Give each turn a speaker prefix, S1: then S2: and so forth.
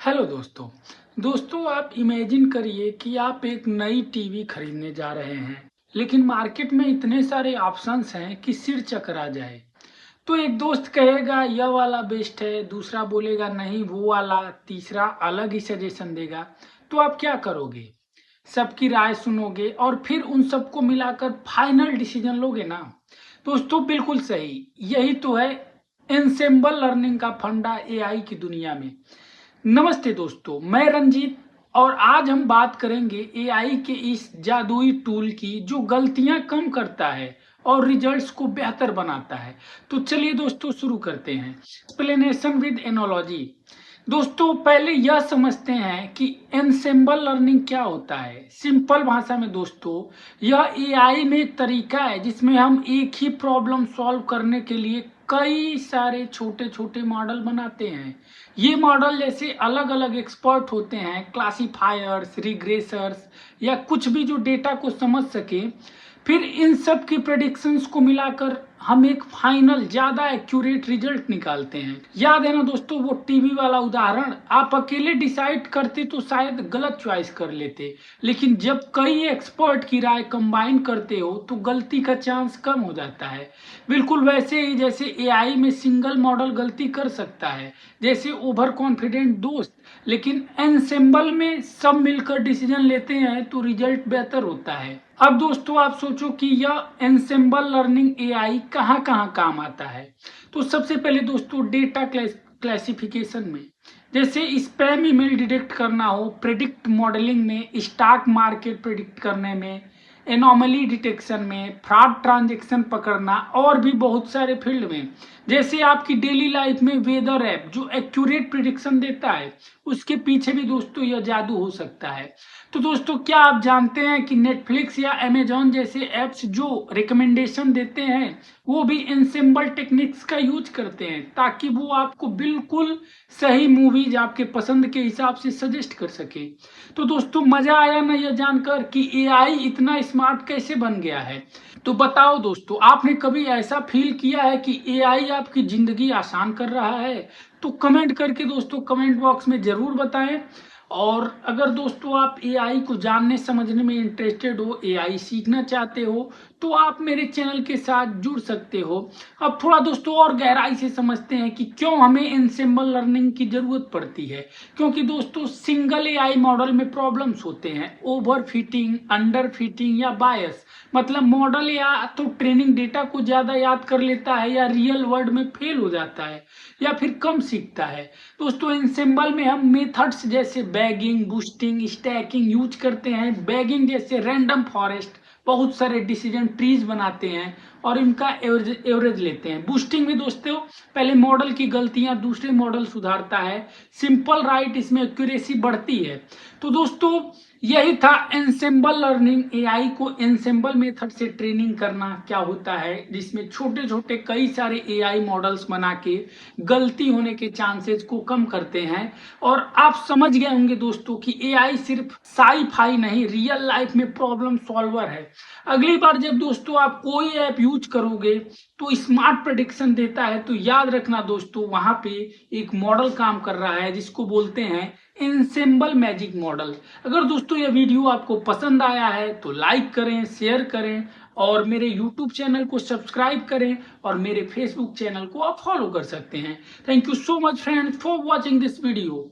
S1: Hello दोस्तों आप imagine करिए कि आप एक नई टीवी खरीदने जा रहे हैं, लेकिन मार्केट में इतने सारे ऑप्शंस हैं कि सिर चकरा जाए। तो एक दोस्त कहेगा यह वाला बेस्ट है, दूसरा बोलेगा नहीं वो वाला, तीसरा अलग ही सजेशन देगा। तो आप क्या करोगे? सबकी राय सुनोगे और फिर उन सबको मिलाकर फाइनल डिसीजन लोगे ना? दोस्तों बिल्कुल सही, यही तो है एनसेम्बल लर्निंग का फंडा एआई की दुनिया में। नमस्ते दोस्तों, मैं रंजीत और आज हम बात करेंगे एआई के इस जादुई टूल की जो गलतियां कम करता है और रिजल्ट्स को बेहतर बनाता है। तो चलिए दोस्तों शुरू करते हैं। Explanation with analogy. दोस्तों पहले यह समझते हैं कि एनसेम्बल लर्निंग क्या होता है। सिंपल भाषा में दोस्तों, यह एआई में एक तरीका है जिसमें हम एक ही प्रॉब्लम सॉल्व करने के लिए कई सारे छोटे छोटे मॉडल बनाते हैं। ये मॉडल जैसे अलग अलग एक्सपर्ट होते हैं, क्लासिफायर्स, रिग्रेसर्स या कुछ भी जो डेटा को समझ सके। फिर इन सब की प्रेडिक्शंस को मिलाकर हम एक फाइनल ज्यादा एक्यूरेट रिजल्ट निकालते हैं। याद है ना दोस्तों वो टीवी वाला उदाहरण? आप अकेले डिसाइड करते तो शायद गलत चॉइस कर लेते, लेकिन जब कई एक्सपर्ट की राय कंबाइन करते हो तो गलती का चांस कम हो जाता है। बिल्कुल वैसे ही जैसे एआई में सिंगल मॉडल गलती कर सकता है, जैसे ओवर कॉन्फिडेंट दोस्त, लेकिन एनसेम्बल में सब मिलकर डिसीजन लेते हैं तो रिजल्ट बेहतर होता है। अब दोस्तों आप सोचो कि यह एनसेम्बल लर्निंग एआई कहाँ कहाँ काम आता है। तो सबसे पहले दोस्तों डेटा क्लासिफिकेशन में, जैसे स्पैम ईमेल डिटेक्ट करना हो, प्रेडिक्ट मॉडलिंग में, स्टॉक मार्केट प्रेडिक्ट करने में, एनोमली डिटेक्शन में, फ्रॉड ट्रांजैक्शन पकड़ना और भी बहुत सारे फील्ड में। जैसे आपकी डेली लाइफ में वेदर ऐप जो एक्यूरेट प्रिडिक्शन देता है, उसके पीछे भी दोस्तों यह जादू हो सकता है। तो दोस्तों क्या आप जानते हैं कि नेटफ्लिक्स या अमेजॉन जैसे ऐप्स जो रिकमेंडेशन देते हैं वो भी एनसेम्बल टेक्निक्स का यूज करते हैं ताकि वो आपको बिल्कुल सही मूवीज आपके पसंद के हिसाब से सजेस्ट कर सके। तो दोस्तों मजा आया ना यह जानकर कि एआई इतना स्मार्ट कैसे बन गया है? तो बताओ दोस्तों, आपने कभी ऐसा फील किया है कि एआई आपकी जिंदगी आसान कर रहा है? तो कमेंट करके दोस्तों कमेंट बॉक्स में जरूर बताएं। और अगर दोस्तों आप एआई को जानने समझने में इंटरेस्टेड हो, एआई सीखना चाहते हो, तो आप मेरे चैनल के साथ जुड़ सकते हो। अब थोड़ा दोस्तों और गहराई से समझते हैं कि क्यों हमें एनसेम्बल लर्निंग की जरूरत पड़ती है। क्योंकि दोस्तों सिंगल एआई मॉडल में प्रॉब्लम्स होते हैं, ओवर फिटिंग, अंडर फिटिंग या बायस। मतलब मॉडल या तो ट्रेनिंग डेटा को ज्यादा याद कर लेता है या रियल वर्ल्ड में फेल हो जाता है या फिर कम सीखता है। दोस्तों एनसेम्बल में हम मेथड्स जैसे बैगिंग, बूस्टिंग, स्टैकिंग यूज करते हैं। बैगिंग जैसे रैंडम फॉरेस्ट, बहुत सारे डिसीजन ट्रीज बनाते हैं और इनका एवरेज लेते हैं। बूस्टिंग में दोस्तों पहले मॉडल की गलतियां दूसरे मॉडल सुधारता है। सिंपल राइट, इसमें एक्यूरेसी बढ़ती है। तो दोस्तों यही था एनसेम्बल लर्निंग। एआई को एनसेम्बल मेथड से ट्रेनिंग करना क्या होता है, जिसमें छोटे छोटे कई सारे एआई मॉडल्स बना के गलती होने के चांसेस को कम करते हैं। और आप समझ गए होंगे दोस्तों कि एआई सिर्फ साई फाई नहीं, रियल लाइफ में प्रॉब्लम सॉल्वर है। अगली बार जब दोस्तों आप कोई ऐप यूज करोगे तो स्मार्ट प्रेडिक्शन देता है, तो याद रखना दोस्तों वहां पे एक मॉडल काम कर रहा है जिसको बोलते हैं एनसेम्बल मैजिक मॉडल। अगर दोस्तों यह वीडियो आपको पसंद आया है तो लाइक करें, शेयर करें और मेरे YouTube चैनल को सब्सक्राइब करें और मेरे Facebook चैनल को आप फॉलो कर सकते हैं। Thank you so much friends for watching this video.